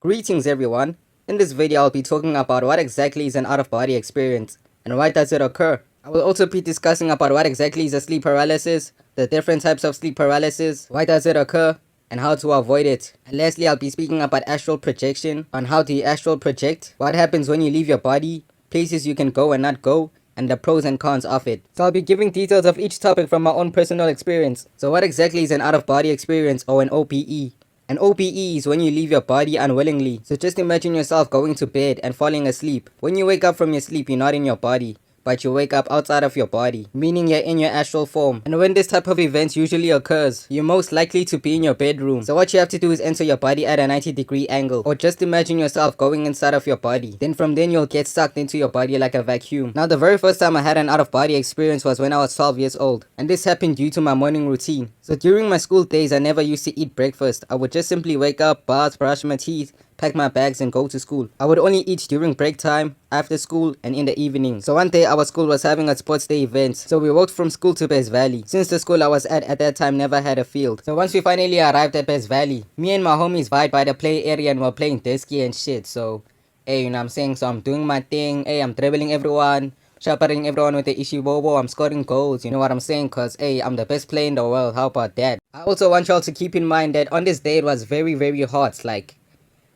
Greetings everyone. In this video I'll be talking about what exactly is an out-of-body experience and why does it occur. I will also be discussing about what exactly is a sleep paralysis, the different types of sleep paralysis, why does it occur, and how to avoid it. And lastly I'll be speaking about astral projection, on how do you astral project, what happens when you leave your body, places you can go and not go, and the pros and cons of it. So I'll be giving details of each topic from my own personal experience. So what exactly is an out-of-body experience or an OBE? An OBE is when you leave your body unwillingly. So just imagine yourself going to bed and falling asleep. When you wake up from your sleep, you're not in your body, but you wake up outside of your body, meaning you're in your astral form. And when this type of event usually occurs, you're most likely to be in your bedroom. So what you have to do is enter your body at a 90-degree angle, or just imagine yourself going inside of your body. Then from then you'll get sucked into your body like a vacuum. Now the very first time I had an out-of-body experience was when I was 12 years old, and this happened due to my morning routine. So during my school days I never used to eat breakfast. I would just simply wake up, bath, brush my teeth, pack my bags and go to school. I would only eat during break time, after school, and in the evening. So one day our school was having a sports day event, so we walked from school to Best Valley, since the school I was at that time never had a field. So once we finally arrived at Best Valley, me and my homies vied by the play area and were playing disky and shit. So hey, you know what I'm saying, so I'm doing my thing, hey, I'm dribbling everyone, shepherding everyone with the Ishibobo, I'm scoring goals, you know what I'm saying, cause hey, I'm the best player in the world, how about that? I also want y'all to keep in mind that on this day it was very hot, like,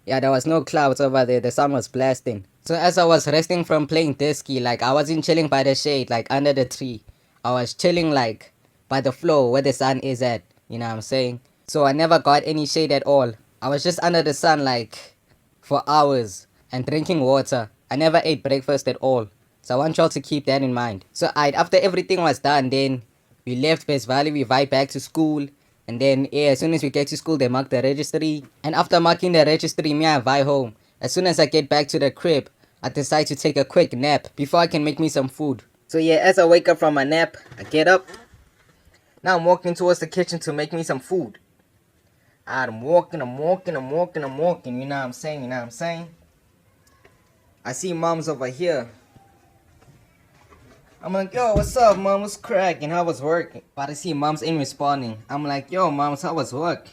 yeah, there was no clouds over there, the sun was blasting. So as I was resting from playing disky, like, I wasn't chilling by the shade, like, under the tree. I was chilling, like, by the floor where the sun is at, you know what I'm saying? So I never got any shade at all. I was just under the sun, like, for hours, and drinking water. I never ate breakfast at all. So I want y'all to keep that in mind. So after everything was done, then we left Best Valley, we vibe back to school. And then, yeah, as soon as we get to school, they mark the registry. And after marking the registry, me, I vibe home. As soon as I get back to the crib, I decide to take a quick nap before I can make me some food. So yeah, as I wake up from my nap, I get up. Now I'm walking towards the kitchen to make me some food. I'm walking, you know what I'm saying? I see mom's over here. I'm like, yo, what's up, mom? What's cracking? How was work? But I see mom's ain't responding. I'm like, yo, moms, how was work?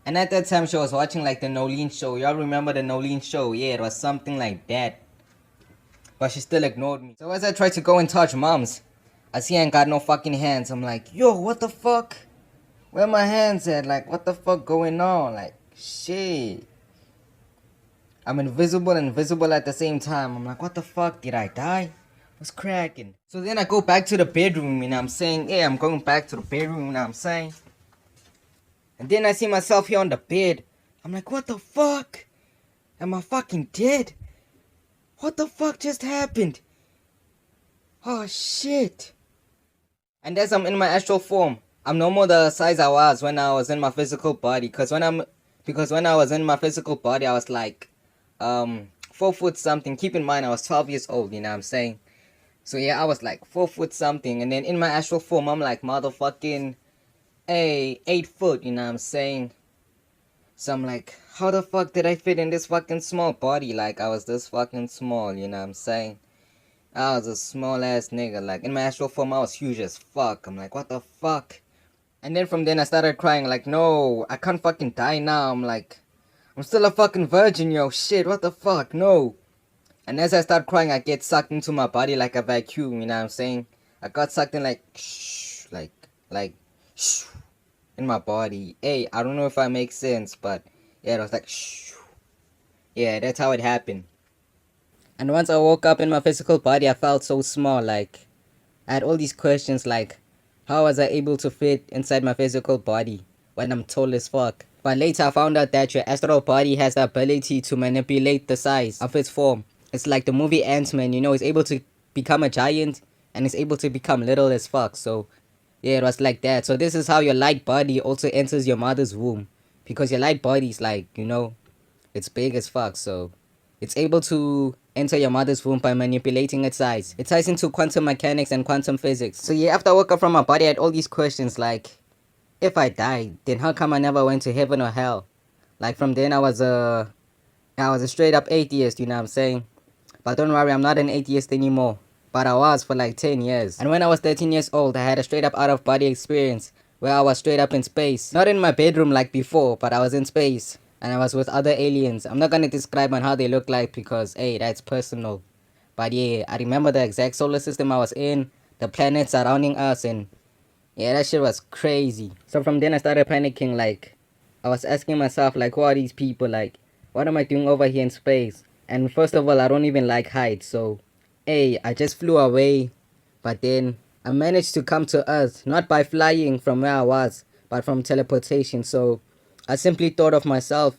And at that time, she was watching like the Nolene show. Y'all remember the Nolene show? Yeah, it was something like that. But she still ignored me. So as I tried to go and touch mom's, I see I ain't got no fucking hands. I'm like, yo, what the fuck? Where my hands at? Like, what the fuck going on? Like, shit. I'm invisible and visible at the same time. I'm like, what the fuck? Did I die? What's cracking? So then I go back to the bedroom, you know what I'm saying? Yeah, I'm going back to the bedroom, you know what I'm saying? And then I see myself here on the bed. I'm like, what the fuck? Am I fucking dead? What the fuck just happened? Oh shit. And as I'm in my astral form, I'm no more the size I was when I was in my physical body. Because when I was in my physical body, I was like 4 foot something. Keep in mind I was 12 years old, you know what I'm saying? So yeah, I was like 4 foot something, and then in my astral form, I'm like motherfucking, 8 foot, you know what I'm saying? So I'm like, how the fuck did I fit in this fucking small body? Like, I was this fucking small, you know what I'm saying? I was a small ass nigga, like, in my astral form, I was huge as fuck. I'm like, what the fuck? And then from then I started crying, like, no, I can't fucking die now. I'm like, I'm still a fucking virgin, yo, shit, what the fuck, no. And as I start crying, I get sucked into my body like a vacuum, you know what I'm saying? I got sucked in like, shh, like, shh, in my body. Hey, I don't know if I make sense, but yeah, it was like, shh. Yeah, that's how it happened. And once I woke up in my physical body, I felt so small, like, I had all these questions like, how was I able to fit inside my physical body when I'm tall as fuck? But later I found out that your astral body has the ability to manipulate the size of its form. It's like the movie Ant-Man, you know, he's able to become a giant and is able to become little as fuck. So yeah, it was like that. So this is how your light body also enters your mother's womb. Because your light body is like, you know, it's big as fuck. So it's able to enter your mother's womb by manipulating its size. It ties into quantum mechanics and quantum physics. So yeah, after I woke up from my body, I had all these questions like, if I died, then how come I never went to heaven or hell? Like from then I was a straight up atheist, you know what I'm saying? But don't worry, I'm not an atheist anymore. But I was for like 10 years. And when I was 13 years old, I had a straight up out of body experience where I was straight up in space. Not in my bedroom like before, but I was in space. and I was with other aliens. I'm not gonna describe on how they look like because hey, that's personal. But yeah, I remember the exact solar system I was in, the planets surrounding us, and yeah, that shit was crazy. So from then I started panicking, like I was asking myself like, who are these people? Like, what am I doing over here in space? And first of all, I don't even like heights, so hey, I just flew away. But then I managed to come to Earth, not by flying from where I was, but from teleportation. So I simply thought of myself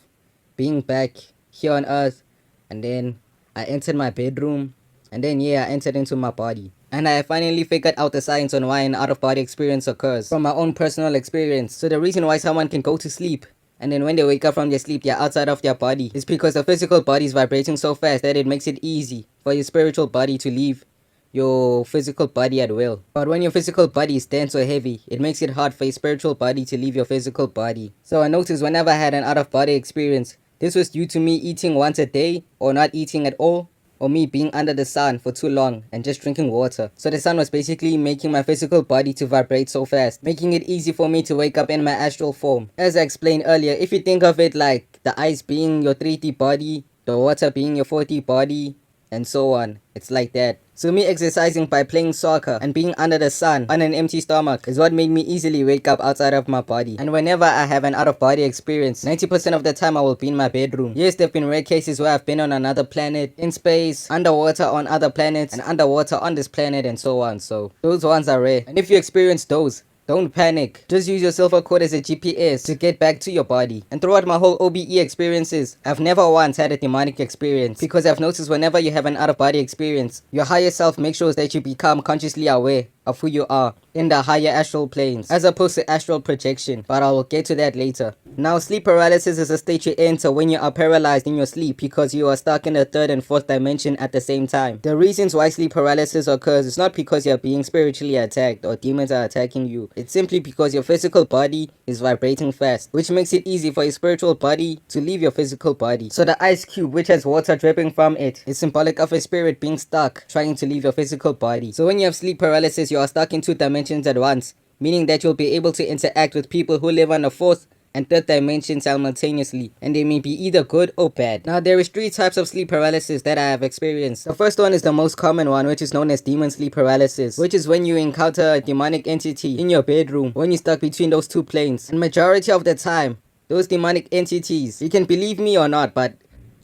being back here on Earth, and then I entered my bedroom, and then yeah, I entered into my body. And I finally figured out the science on why an out-of-body experience occurs from my own personal experience. So the reason why someone can go to sleep and then when they wake up from their sleep, they're outside of their body is because the physical body is vibrating so fast that it makes it easy for your spiritual body to leave your physical body at will. But when your physical body is dense or heavy, it makes it hard for your spiritual body to leave your physical body. So I noticed whenever I had an out-of-body experience, this was due to me eating once a day or not eating at all, or me being under the sun for too long and just drinking water. So the sun was basically making my physical body to vibrate so fast, making it easy for me to wake up in my astral form. As I explained earlier, if you think of it like the ice being your 3D body, the water being your 4D body, and so on, it's like that. So me exercising by playing soccer and being under the sun on an empty stomach is what made me easily wake up outside of my body. And whenever I have an out-of-body experience, 90% of the time I will be in my bedroom. Yes, there have been rare cases where I've been on another planet, in space, underwater on other planets, and underwater on this planet and so on. So those ones are rare. And if you experience those, don't panic. Just use your silver cord as a GPS to get back to your body. And throughout my whole OBE experiences, I've never once had a demonic experience because I've noticed whenever you have an out-of-body experience, your higher self makes sure that you become consciously aware of who you are in the higher astral planes as opposed to astral projection, but I will get to that later. Now, sleep paralysis is a state you enter when you are paralyzed in your sleep because you are stuck in the third and fourth dimension at the same time. The reasons why sleep paralysis occurs is not because you are being spiritually attacked or demons are attacking you. It's simply because your physical body is vibrating fast, which makes it easy for your spiritual body to leave your physical body. So the ice cube, which has water dripping from it, is symbolic of a spirit being stuck, trying to leave your physical body. So when you have sleep paralysis, you are stuck in two dimensions at once, meaning that you'll be able to interact with people who live on the fourth and third dimension simultaneously, and they may be either good or bad. Now there is 3 types of sleep paralysis that I have experienced. The first one is the most common one, which is known as demon sleep paralysis, which is when you encounter a demonic entity in your bedroom when you're stuck between those two planes. And majority of the time, those demonic entities, you can believe me or not, but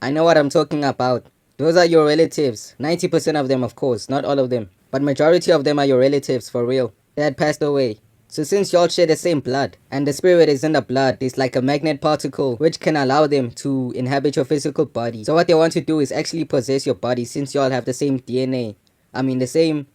I know what I'm talking about. Those are your relatives. 90% of them, of course, not all of them, but majority of them are your relatives for real that passed away. So since y'all share the same blood, and the spirit is in the blood, it's like a magnet particle which can allow them to inhabit your physical body. So what they want to do is actually possess your body since y'all have the same DNA. I mean the same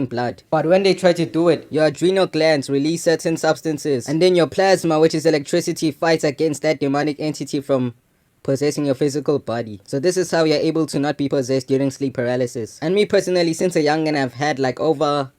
blood. But when they try to do it, your adrenal glands release certain substances, and then your plasma, which is electricity, fights against that demonic entity from possessing your physical body. So this is how you're able to not be possessed during sleep paralysis. And me personally, since a youngin', I've had like over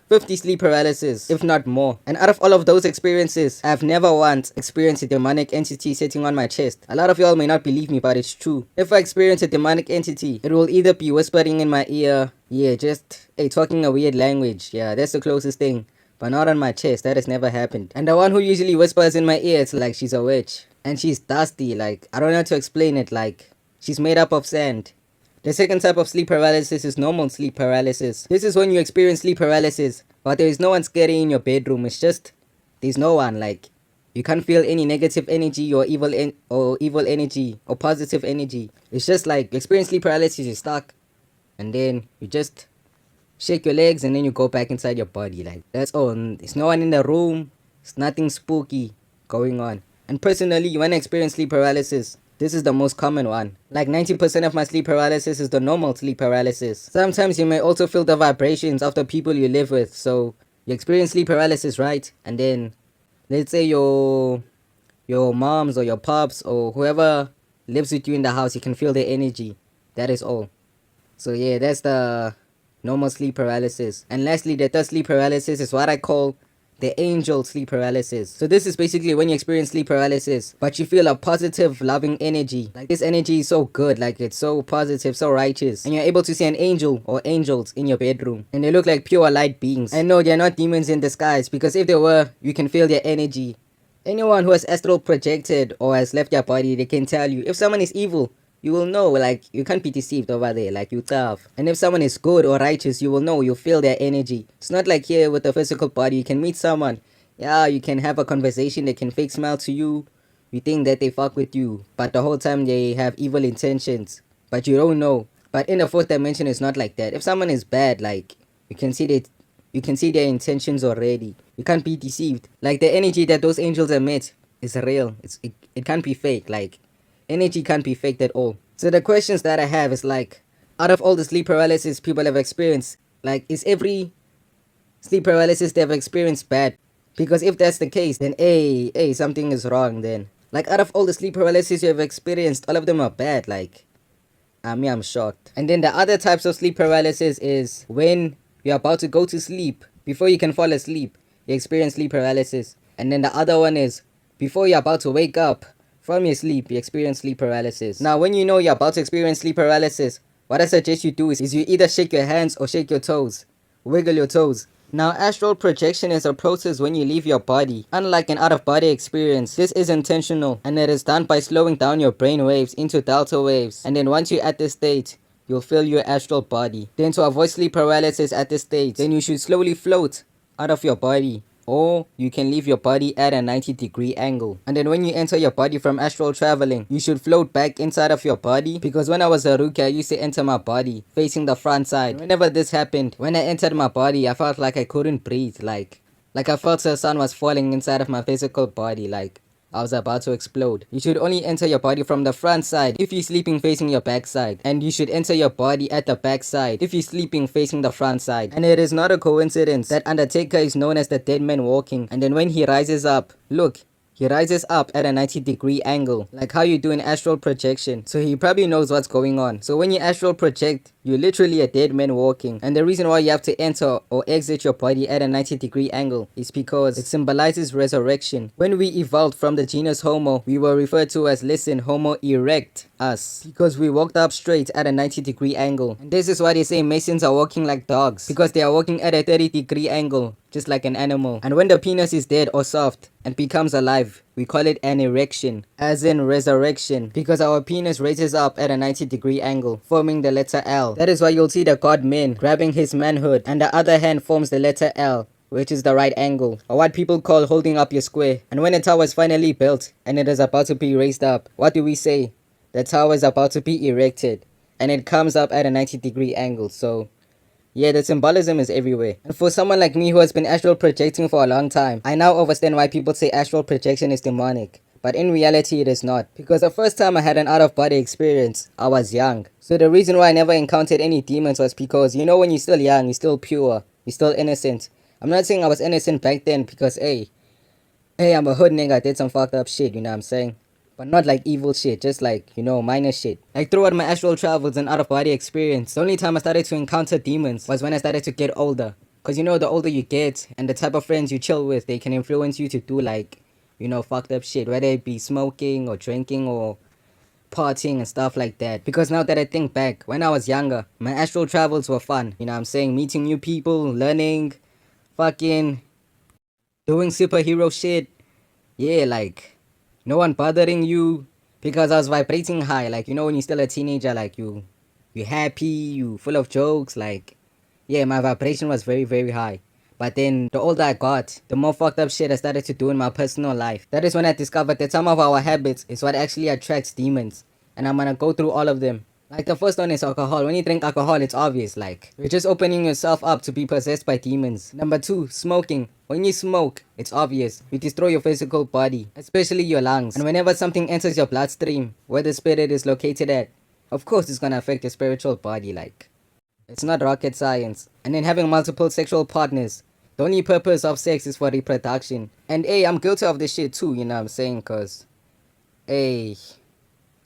50 sleep paralysis, if not more. And out of all of those experiences, I've never once experienced a demonic entity sitting on my chest. A lot of y'all may not believe me, but it's true. If I experience a demonic entity, it will either be whispering in my ear, just talking a weird language. Yeah, that's the closest thing. But not on my chest, that has never happened. And the one who usually whispers in my ear, it's like she's a witch. And she's dusty, like, I don't know how to explain it, like, she's made up of sand. The second type of sleep paralysis is normal sleep paralysis. This is when you experience sleep paralysis, but there is no one scary in your bedroom. It's just, there's no one, like, you can't feel any negative energy or evil energy or positive energy. It's just like, you experience sleep paralysis, you're stuck, and then you just shake your legs and then you go back inside your body. Like, that's all. There's no one in the room. There's nothing spooky going on. And personally, when I experience sleep paralysis, this is the most common one. Like 90% of my sleep paralysis is the normal sleep paralysis. Sometimes you may also feel the vibrations of the people you live with. So you experience sleep paralysis, right? And then let's say your moms or your pops or whoever lives with you in the house, you can feel their energy. That is all. So yeah, that's the normal sleep paralysis. And lastly, the third sleep paralysis is what I call the angel sleep paralysis. So this is basically when you experience sleep paralysis, but you feel a positive, loving energy. Like this energy is so good, like it's so positive, so righteous. And you're able to see an angel or angels in your bedroom. And they look like pure light beings. And no, they're not demons in disguise, because if they were, you can feel their energy. Anyone who has astral projected or has left their body, they can tell you if someone is evil. You will know, like, you can't be deceived over there, like, you tough. And if someone is good or righteous, you will know, you feel their energy. It's not like here with the physical body, you can meet someone, yeah, you can have a conversation, they can fake smile to you, you think that they fuck with you, but the whole time they have evil intentions, but you don't know. But in the fourth dimension, it's not like that. If someone is bad, like, you can see their intentions already. You can't be deceived. Like, the energy that those angels emit is real. It can't be fake. Like, energy can't be faked at all. So the questions that I have is like, out of all the sleep paralysis people have experienced, like, is every sleep paralysis they've experienced bad? Because if that's the case, then something is wrong then. Like, out of all the sleep paralysis you have experienced, all of them are bad. Like, I'm shocked. And then the other types of sleep paralysis is when you're about to go to sleep, before you can fall asleep, you experience sleep paralysis. And then the other one is before you're about to wake up from your sleep, you experience sleep paralysis. Now, when you know you're about to experience sleep paralysis, what I suggest you do is you either shake your hands or shake your toes. Wiggle your toes. Now, astral projection is a process when you leave your body. Unlike an out-of-body experience, this is intentional, and it is done by slowing down your brain waves into delta waves. And then once you're at this state, you'll feel your astral body. Then to avoid sleep paralysis at this stage, then you should slowly float out of your body. Or you can leave your body at a 90-degree angle. And then when you enter your body from astral traveling, you should float back inside of your body. Because when I was a rookie, I used to enter my body facing the front side. Whenever this happened, when I entered my body, I felt like I couldn't breathe. Like I felt the sun was falling inside of my physical body. Like I was about to explode. You should only enter your body from the front side if you're sleeping facing your back side. And you should enter your body at the back side if you're sleeping facing the front side. And it is not a coincidence that Undertaker is known as the dead man walking. And then when he rises up, look, he rises up at a 90-degree angle, like how you do in astral projection. So he probably knows what's going on. So when you astral project, you're literally a dead man walking. And the reason why you have to enter or exit your body at a 90-degree angle is because it symbolizes resurrection. When we evolved from the genus Homo, we were referred to as, listen, Homo erectus, because we walked up straight at a 90-degree angle. And this is why they say Masons are walking like dogs, because they are walking at a 30-degree angle, just like an animal. And when the penis is dead or soft and becomes alive, we call it an erection, as in resurrection, because our penis raises up at a 90-degree angle, forming the letter L. That is why you'll see the god man grabbing his manhood, and the other hand forms the letter L, which is the right angle, or what people call holding up your square. And when a tower is finally built, and it is about to be raised up, what do we say? The tower is about to be erected, and it comes up at a 90-degree angle. So yeah, the symbolism is everywhere. And for someone like me who has been astral projecting for a long time, I now understand why people say astral projection is demonic. But in reality, it is not. Because the first time I had an out-of-body experience, I was young. So the reason why I never encountered any demons was because, you know, when you're still young, you're still pure, you're still innocent. I'm not saying I was innocent back then because, hey, I'm a hood nigga, I did some fucked up shit, you know what I'm saying? But not like evil shit, just like, you know, minor shit. Like throughout my astral travels and out-of-body experience, the only time I started to encounter demons was when I started to get older. Cause you know, the older you get and the type of friends you chill with, they can influence you to do like, you know, fucked up shit. Whether it be smoking or drinking or partying and stuff like that. Because now that I think back, when I was younger, my astral travels were fun. You know what I'm saying? Meeting new people, learning, fucking doing superhero shit. Yeah, like no one bothering you, because I was vibrating high. Like, you know, when you're still a teenager, like you happy, you full of jokes. Like, yeah, my vibration was very, very high. But then the older I got, the more fucked up shit I started to do in my personal life. That is when I discovered that some of our habits is what actually attracts demons. And I'm gonna go through all of them. Like the first one is alcohol. When you drink alcohol, it's obvious. Like, you're just opening yourself up to be possessed by demons. Number 2, smoking. When you smoke, it's obvious. You destroy your physical body, especially your lungs. And whenever something enters your bloodstream, where the spirit is located at, of course it's gonna affect your spiritual body. Like, it's not rocket science. And then having multiple sexual partners. The only purpose of sex is for reproduction. And hey, I'm guilty of this shit too, you know what I'm saying? Cause, hey,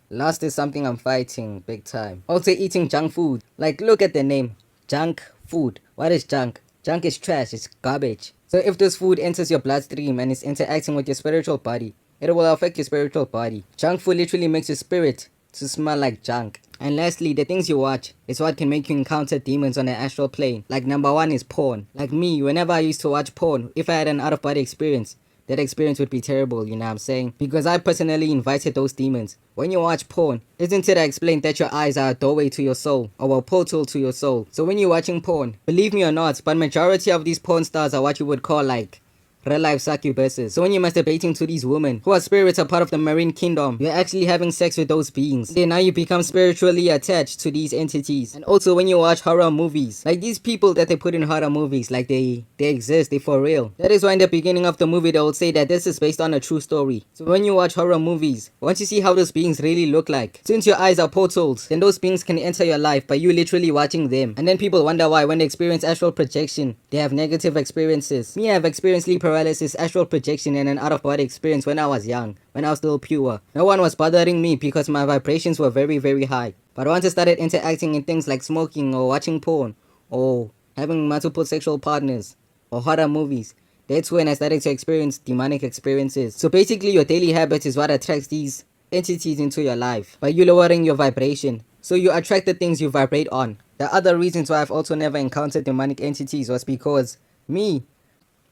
lust is something I'm fighting big time. Also eating junk food. Like, look at the name. Junk food. What is junk? Junk is trash, it's garbage. So if this food enters your bloodstream and is interacting with your spiritual body, it will affect your spiritual body. Junk food literally makes your spirit to smell like junk. And lastly, the things you watch is what can make you encounter demons on an astral plane. Like number 1 is porn. Like me, whenever I used to watch porn, if I had an out-of-body experience, that experience would be terrible, you know what I'm saying? Because I personally invited those demons. When you watch porn, isn't it explained that your eyes are a doorway to your soul, or a portal to your soul? So when you're watching porn, believe me or not, but majority of these porn stars are what you would call like real life succubuses. So when you're masturbating to these women who are spirits, a part of the marine kingdom, you're actually having sex with those beings. Then now you become spiritually attached to these entities. And also when you watch horror movies, like these people that they put in horror movies, like they exist, they for real. That is why in the beginning of the movie they will say that this is based on a true story. So when you watch horror movies, once you see how those beings really look like, since your eyes are portals, then those beings can enter your life by you literally watching them. And then people wonder why when they experience astral projection, they have negative experiences. Me, I have experienced sleep paralysis, astral projection, and an out-of-body experience when I was young, when I was still pure. No one was bothering me because my vibrations were very, very high. But once I started interacting in things like smoking or watching porn or having multiple sexual partners or horror movies, that's when I started to experience demonic experiences. So basically your daily habit is what attracts these entities into your life by you lowering your vibration. So you attract the things you vibrate on. The other reasons why I've also never encountered demonic entities was because me,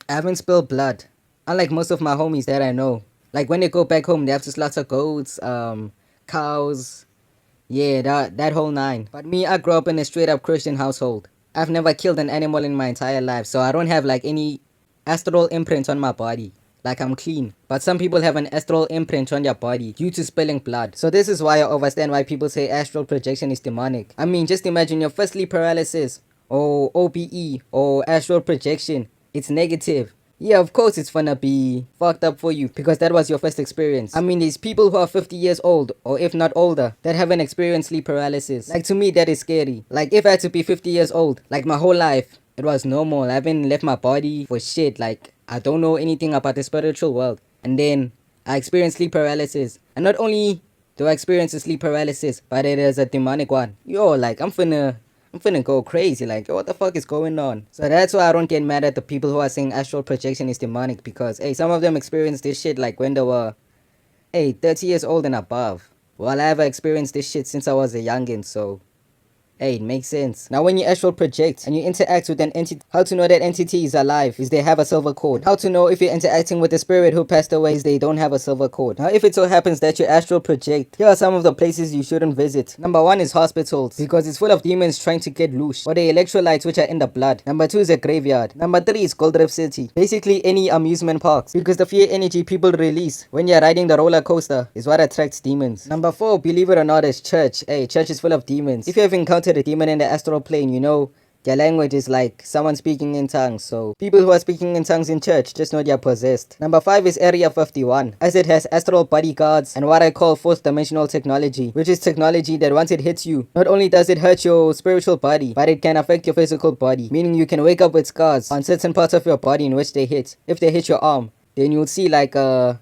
I haven't spilled blood. Unlike most of my homies that I know. Like when they go back home, they have to slaughter goats, cows, yeah, that whole nine. But me, I grew up in a straight up Christian household. I've never killed an animal in my entire life, so I don't have like any astral imprint on my body. Like I'm clean. But some people have an astral imprint on their body due to spilling blood. So this is why I understand why people say astral projection is demonic. I mean, just imagine your first sleep paralysis or OBE or astral projection. It's negative. Yeah, of course it's gonna be fucked up for you because that was your first experience. I mean, there's people who are 50 years old or if not older that haven't experienced sleep paralysis. Like to me, that is scary. Like if I had to be 50 years old, like my whole life, it was normal. I haven't left my body for shit. Like I don't know anything about the spiritual world. And then I experienced sleep paralysis. And not only do I experience a sleep paralysis, but it is a demonic one. Yo, like I'm finna go crazy, like, what the fuck is going on? So that's why I don't get mad at the people who are saying astral projection is demonic, because, hey, some of them experienced this shit, like, when they were, 30 years old and above. Well, I ever experienced this shit since I was a youngin', so, hey, it makes sense. Now, when you astral project and you interact with an entity, how to know that entity is alive is they have a silver cord. How to know if you're interacting with a spirit who passed away is they don't have a silver cord. Now, if it so happens that you astral project, here are some of the places you shouldn't visit. Number 1 is hospitals, because it's full of demons trying to get loose, or the electrolytes which are in the blood. Number 2 is a graveyard. Number 3 is Gold Reef City. Basically any amusement parks, because the fear energy people release when you're riding the roller coaster is what attracts demons. Number 4, believe it or not, is church. Hey, church is full of demons. If you have encountered a demon in the astral plane, you know their language is like someone speaking in tongues. So people who are speaking in tongues in church just know they're possessed. Number 5 is Area 51, as it has astral bodyguards and what I call fourth dimensional technology, which is technology that once it hits you, not only does it hurt your spiritual body, but it can affect your physical body, meaning you can wake up with scars on certain parts of your body in which they hit. If they hit your arm, then you'll see like a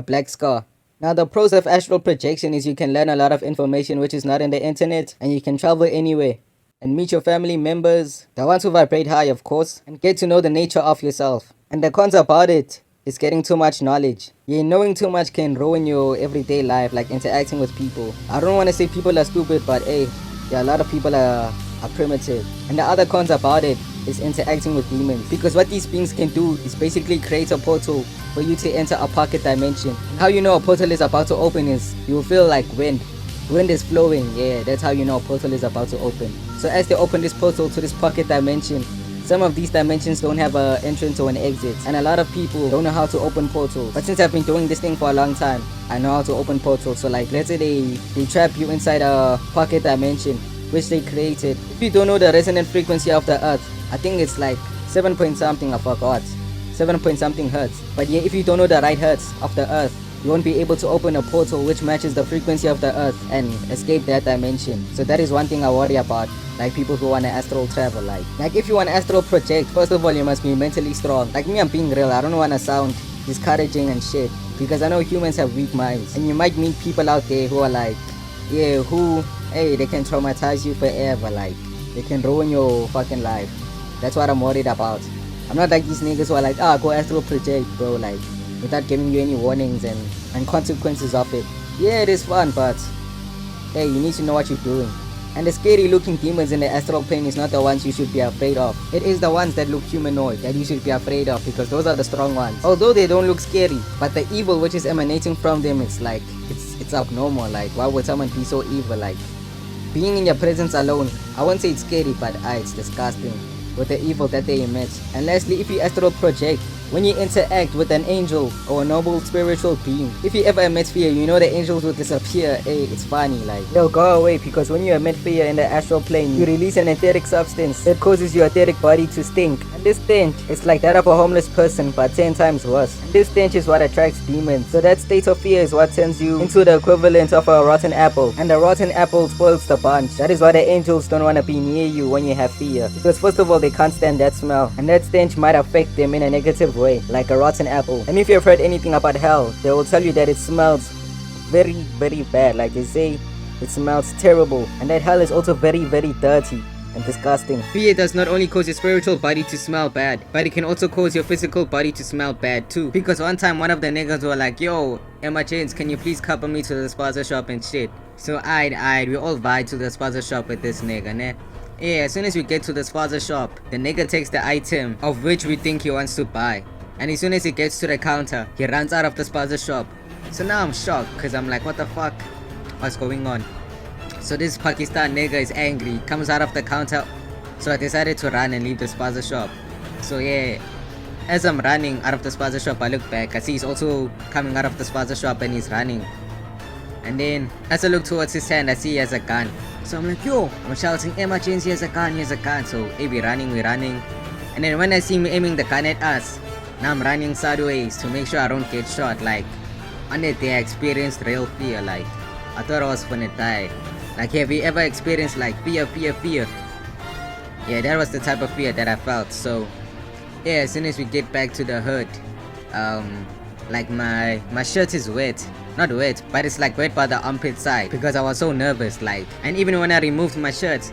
black scar. Now the pros of astral projection is you can learn a lot of information which is not in the internet, and you can travel anywhere and meet your family members, the ones who vibrate high of course, and get to know the nature of yourself. And the cons about it is getting too much knowledge. Yeah, knowing too much can ruin your everyday life, like interacting with people. I don't want to say people are stupid, but hey, yeah, a lot of people are primitive. And the other cons about it is interacting with demons, because what these beings can do is basically create a portal for you to enter a pocket dimension. And how you know a portal is about to open is you will feel like wind is flowing. Yeah, that's how you know a portal is about to open. So as they open this portal to this pocket dimension, some of these dimensions don't have an entrance or an exit, and a lot of people don't know how to open portals. But since I've been doing this thing for a long time, I know how to open portals. So like, let's say they trap you inside a pocket dimension which they created. If you don't know the resonant frequency of the earth, I think it's like 7 point something, I forgot, 7 point something hertz. But yeah, if you don't know the right hertz of the earth, you won't be able to open a portal which matches the frequency of the earth and escape that dimension. So that is one thing I worry about, like people who want to astral travel. Like if you want to astral project, first of all you must be mentally strong. Like me, I'm being real, I don't want to sound discouraging and shit, because I know humans have weak minds, and you might meet people out there who are like, yeah, they can traumatize you forever, like they can ruin your fucking life. That's what I'm worried about. I'm not like these niggas who are like, go astral project, bro, like without giving you any warnings and consequences of it. Yeah, it is fun, but hey, you need to know what you're doing. And the scary looking demons in the astral plane is not the ones you should be afraid of. It is the ones that look humanoid that you should be afraid of, because those are the strong ones. Although they don't look scary, but the evil which is emanating from them, it's like, it's abnormal. Like, why would someone be so evil? Like, being in your presence alone, I won't say it's scary, but it's disgusting with the evil that they emit. And lastly, if you astral project, when you interact with an angel or a noble spiritual being, if you ever emit fear, you know the angels will disappear. Hey, it's funny, like, they'll go away, because when you emit fear in the astral plane, you release an etheric substance that causes your etheric body to stink. And this stench is like that of a homeless person, but 10 times worse. And this stench is what attracts demons. So that state of fear is what turns you into the equivalent of a rotten apple. And the rotten apple spoils the bunch. That is why the angels don't want to be near you when you have fear. Because first of all, they can't stand that smell. And that stench might affect them in a negative way, like a rotten apple. And if you've heard anything about hell, they will tell you that it smells very, very bad. Like they say, it smells terrible. And that hell is also very, very dirty and disgusting. Fear does not only cause your spiritual body to smell bad, but it can also cause your physical body to smell bad too. Because one time one of the niggas were like, yo, Emma James, can you please couple me to the sponsor shop and shit? So we all vibe to the sponsor shop with this nigga, ne? Yeah, as soon as we get to the sponsor shop, the nigga takes the item of which we think he wants to buy. And as soon as he gets to the counter, he runs out of the sponsor shop. So now I'm shocked, because I'm like, what the fuck? What's going on? So this Pakistan nigga is angry, comes out of the counter. So I decided to run and leave the sponsor shop. So yeah, as I'm running out of the sponsor shop, I look back. I see he's also coming out of the sponsor shop and he's running. And then as I look towards his hand, I see he has a gun. So I'm like, yo, I'm shouting, Emma James, he has a gun, he has a gun. So hey, we're running. And then when I see him aiming the gun at us, now I'm running sideways to make sure I don't get shot. Like, on that day I experienced real fear. Like, I thought I was gonna die. Like, have you ever experienced like fear? Yeah, that was the type of fear that I felt. So yeah, as soon as we get back to the hood, like my shirt is wet. Not wet, but it's like wet by the armpit side, because I was so nervous. Like, and even when I removed my shirt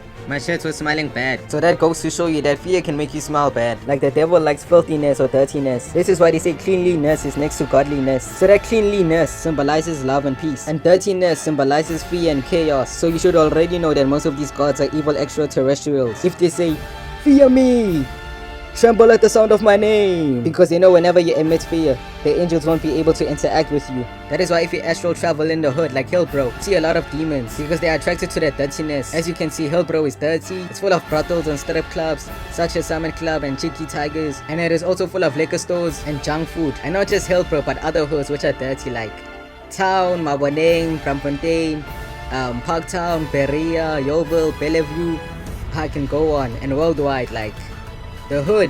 was smelling bad. So that goes to show you that fear can make you smell bad. Like the devil likes filthiness or dirtiness. This is why they say cleanliness is next to godliness. So that cleanliness symbolizes love and peace, and dirtiness symbolizes fear and chaos. So you should already know that most of these gods are evil extraterrestrials. If they say, fear me, tremble at the sound of my name, because they know whenever you emit fear, the angels won't be able to interact with you. That is why if you astral travel in the hood like Hillbro, see a lot of demons, because they are attracted to that dirtiness. As you can see, Hillbro is dirty. It's full of brothels and strip clubs such as Summit Club and Cheeky Tigers, and it is also full of liquor stores and junk food. And not just Hillbro, but other hoods which are dirty, like Town, Maboneng, Braamfontein, Parktown, Berea, Yeoville, Bellevue. I can go on, and worldwide. Like, the hood,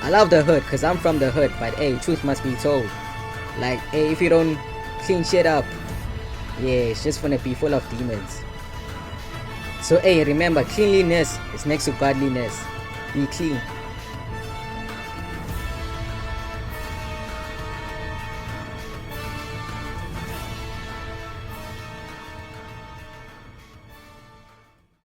I love the hood because I'm from the hood, but hey, truth must be told. Like, hey, if you don't clean shit up, yeah, it's just gonna be full of demons. So hey, remember, cleanliness is next to godliness. Be clean.